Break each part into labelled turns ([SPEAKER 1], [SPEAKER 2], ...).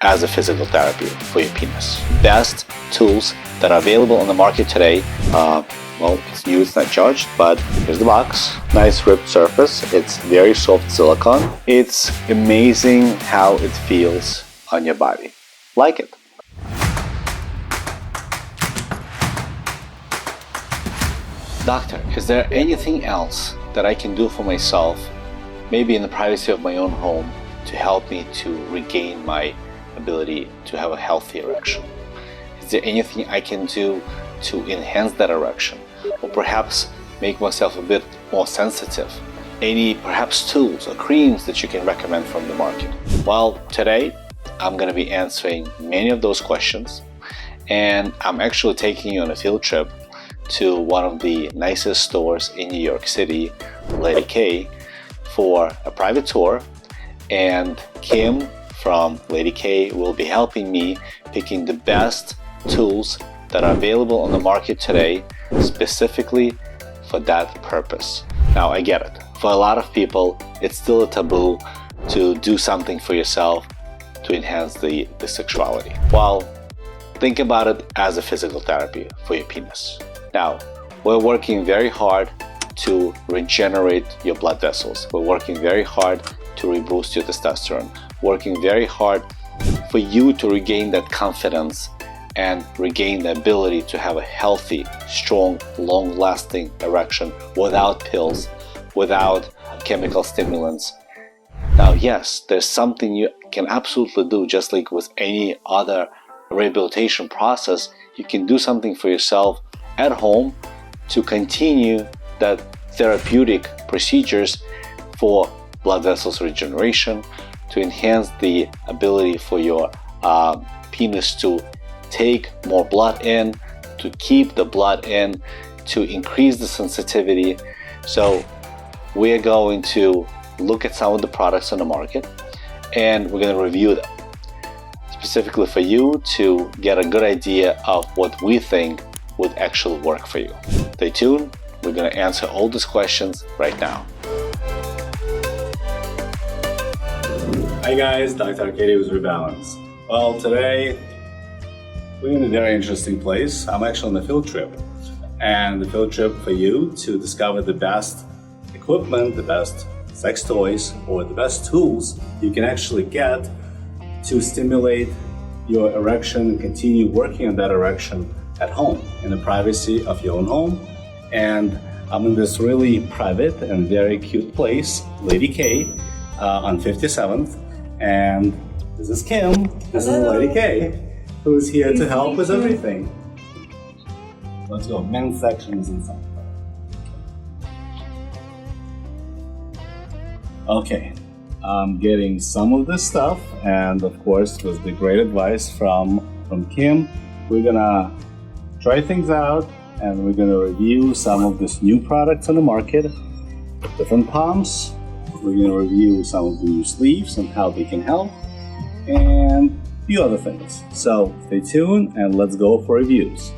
[SPEAKER 1] as a physical therapy for your penis. Best tools that are available on the market today. Well, it's new, it's not charged, but here's the box. Nice ripped surface. It's very soft silicone. It's amazing how it feels on your body. Like it. Doctor, is there anything else that I can do for myself, maybe in the privacy of my own home, to help me to regain my ability to have a healthy erection? Is there anything I can do to enhance that erection, or perhaps make myself a bit more sensitive? Any perhaps tools or creams that you can recommend from the market? Well, today I'm going to be answering many of those questions, and I'm actually taking you on a field trip to one of the nicest stores in New York City, Lady K, for a private tour, and Kim from Lady K will be helping me picking the best tools that are available on the market today specifically for that purpose. Now, I get it. For a lot of people, it's still a taboo to do something for yourself to enhance the sexuality. Well, think about it as a physical therapy for your penis. Now, we're working very hard to regenerate your blood vessels. We're working very hard to reboost your testosterone. Working very hard for you to regain that confidence and regain the ability to have a healthy, strong, long-lasting erection without pills, without chemical stimulants. Now, yes, there's something you can absolutely do, just like with any other rehabilitation process. You can do something for yourself at home to continue that therapeutic procedures for blood vessels regeneration, to enhance the ability for your penis to take more blood in, to keep the blood in, to increase the sensitivity. So we're going to look at some of the products on the market, and we're going to review them specifically for you to get a good idea of what we think would actually work for you. Stay tuned. We're going to answer all these questions right now. Hi guys, Dr. Arkady with ReBalance. Well, today we're in a very interesting place. I'm actually on a field trip, and the field trip for you to discover the best equipment, the best sex toys, or the best tools you can actually get to stimulate your erection and continue working on that erection at home in the privacy of your own home. And I'm in this really private and very cute place, Lady K, on 57th, and this is Kim. This is Lady K, who's here to help with everything. Let's go. Men's section is inside. Okay, I'm getting some of this stuff, and of course, with the great advice from Kim, we're gonna try things out, and we're gonna review some of these new products on the market, different pumps. We're gonna review some of the new sleeves and how they can help, and a few other things. So stay tuned and let's go for reviews.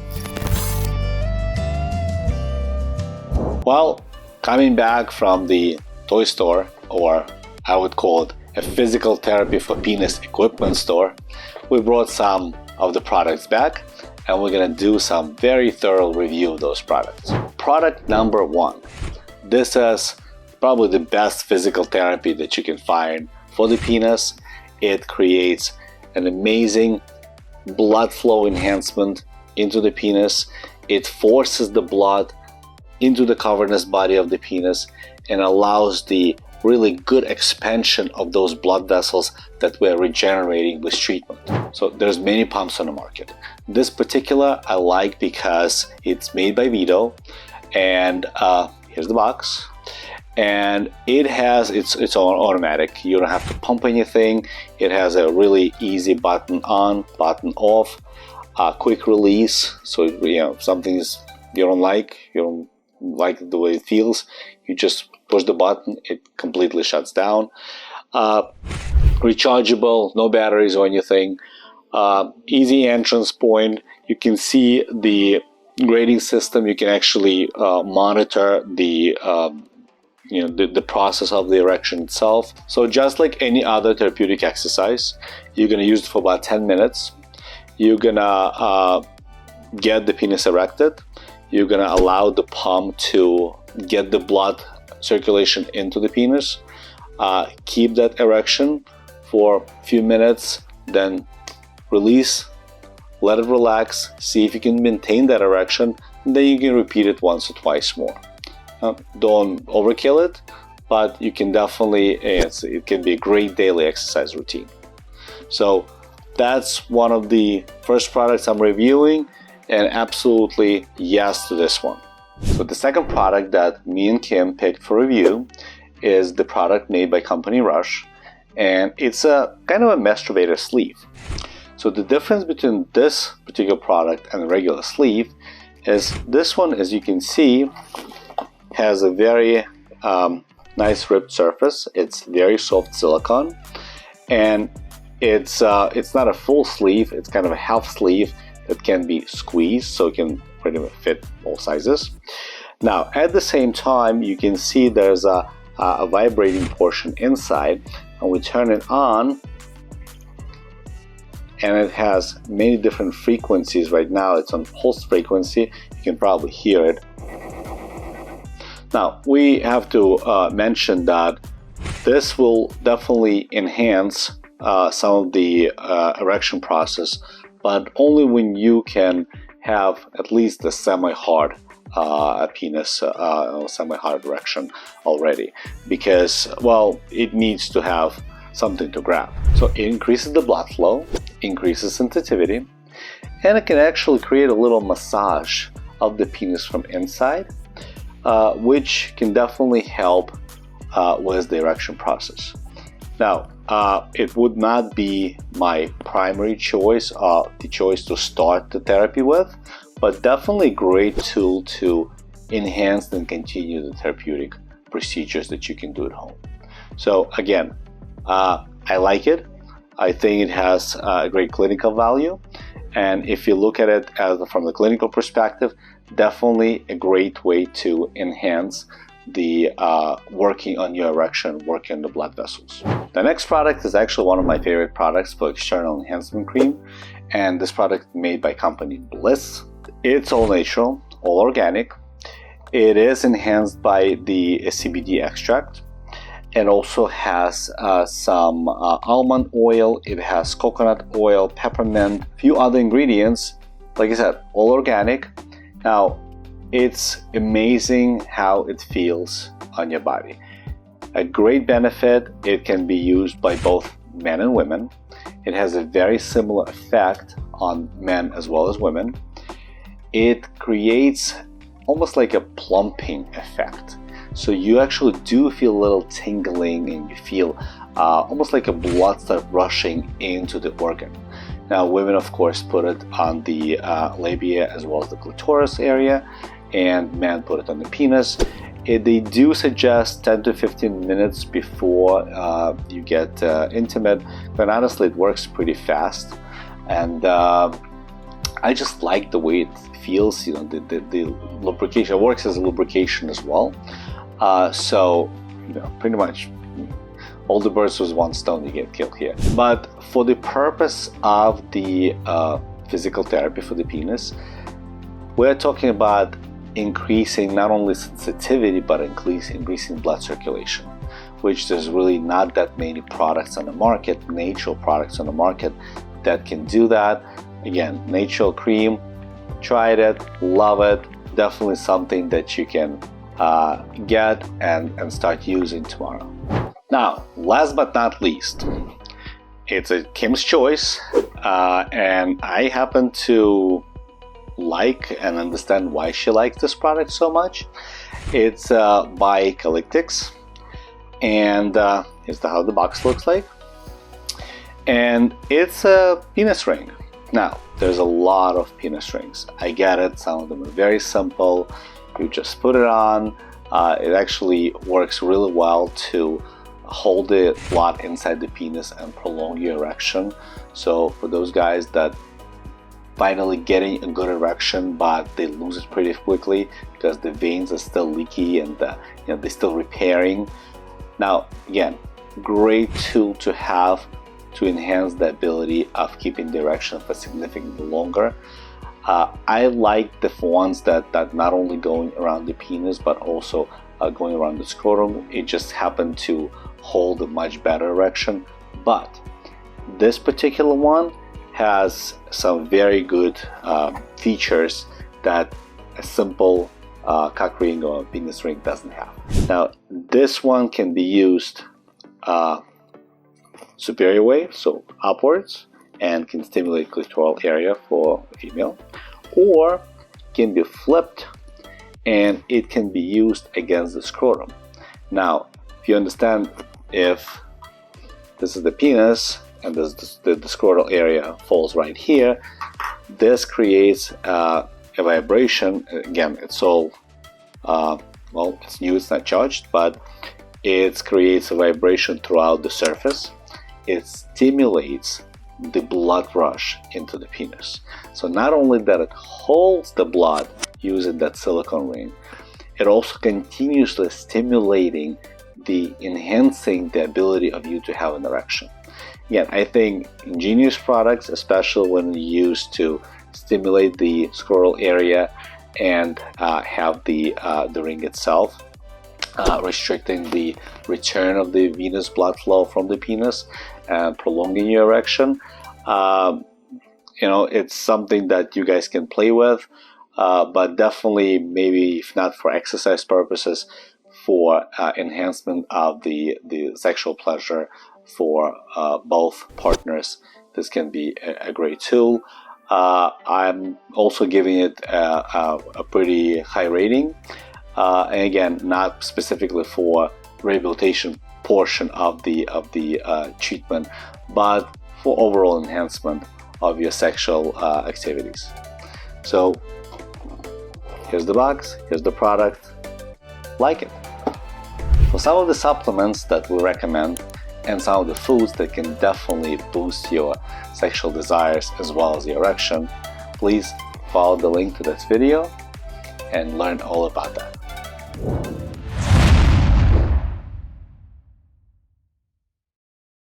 [SPEAKER 1] Well, coming back from the toy store, or I would call it a physical therapy for penis equipment store, we brought some of the products back, and we're gonna do some very thorough review of those products. Product number one. This is probably the best physical therapy that you can find for the penis. It creates an amazing blood flow enhancement into the penis. It forces the blood into the cavernous body of the penis and allows the really good expansion of those blood vessels that we're regenerating with treatment. So there's many pumps on the market. This particular I like because it's made by Vito, and here's the box. And it has its own automatic. You don't have to pump anything. It has a really easy button on, button off, quick release. So if something is you don't like the way it feels, you just push the button, it completely shuts down. Rechargeable, no batteries or anything. Easy entrance point. You can see the grading system. You can actually monitor the process of the erection itself. So just like any other therapeutic exercise, You're gonna use it for about 10 minutes. You're gonna get the penis erected. You're gonna allow the pump to get the blood circulation into the penis. Keep that erection for a few minutes, then release, let it relax, see if you can maintain that erection, and then you can repeat it once or twice more. Don't overkill it, but you can definitely, it can be a great daily exercise routine. So that's one of the first products I'm reviewing, and absolutely yes to this one. So the second product that me and Kim picked for review is the product made by company Rush, and it's a kind of a masturbator sleeve. So the difference between this particular product and a regular sleeve is this one, as you can see, has a very nice ribbed surface. It's very soft silicone, and it's not a full sleeve. It's kind of a half sleeve that can be squeezed, so it can pretty much fit all sizes. Now, at the same time, you can see there's a vibrating portion inside, and we turn it on, and it has many different frequencies. Right now it's on pulse frequency. You can probably hear it. Now, we have to mention that this will definitely enhance some of the erection process, but only when you can have at least a semi-hard penis, semi-hard erection already, because, well, it needs to have something to grab. So it increases the blood flow, increases sensitivity, and it can actually create a little massage of the penis from inside, which can definitely help with the erection process. Now, it would not be my primary choice, the choice to start the therapy with, but definitely a great tool to enhance and continue the therapeutic procedures that you can do at home. So again, I like it. I think it has a great clinical value, and if you look at it from the clinical perspective, definitely a great way to enhance the working on your erection, working on the blood vessels. The next product is actually one of my favorite products for external enhancement cream, and this product is made by company Bliss. It's all natural, all organic. It is enhanced by the CBD extract. It also has some almond oil, it has coconut oil, peppermint, a few other ingredients. Like I said, all organic. Now, it's amazing how it feels on your body. A great benefit, it can be used by both men and women. It has a very similar effect on men as well as women. It creates almost like a plumping effect. So you actually do feel a little tingling, and you feel almost like a blood start rushing into the organ. Now, women, of course, put it on the labia as well as the clitoris area, and men put it on the penis. They do suggest 10 to 15 minutes before you get intimate, but honestly, it works pretty fast. And I just like the way it feels. You know, the lubrication, it works as a lubrication as well. So, you know, pretty much all the birds with one stone, you get killed here. But for the purpose of the physical therapy for the penis, we're talking about increasing not only sensitivity, but increasing blood circulation, which there's really not that many products on the market, natural products on the market that can do that. Again, natural cream, tried it, love it, definitely something that you can get and start using tomorrow. Now, last but not least, it's a Kim's choice, and I happen to like and understand why she likes this product so much. It's by Calyptix, and here's how the box looks like. And it's a penis ring. Now, there's a lot of penis rings. I get it, some of them are very simple. You just put it on. It actually works really well to hold the blood inside the penis and prolong your erection. So for those guys that finally getting a good erection, but they lose it pretty quickly because the veins are still leaky and they're still repairing. Now, again, great tool to have to enhance the ability of keeping the erection for significantly longer. I like the ones that not only going around the penis but also going around the scrotum. It just happened to hold a much better erection. But this particular one has some very good features that a simple cock ring or penis ring doesn't have. Now, this one can be used superior way, so upwards, and can stimulate clitoral area for a female, or can be flipped and it can be used against the scrotum. Now, if you understand, if this is the penis and the scrotal area falls right here, this creates a vibration. Again, it's all well, it's new, it's not charged, but it creates a vibration throughout the surface. It stimulates the blood rush into the penis. So not only that it holds the blood using that silicone ring, it also continuously stimulating enhancing the ability of you to have an erection. Again, I think ingenious products, especially when used to stimulate the scrotal area and have the ring itself, restricting the return of the venous blood flow from the penis and prolonging your erection. It's something that you guys can play with, but definitely, maybe if not for exercise purposes, for enhancement of the sexual pleasure for both partners, this can be a great tool. I'm also giving it a pretty high rating. And again, not specifically for rehabilitation portion of the treatment, but for overall enhancement of your sexual activities. So here's the box, here's the product, like it. For some of the supplements that we recommend and some of the foods that can definitely boost your sexual desires as well as your erection, please follow the link to this video and learn all about that.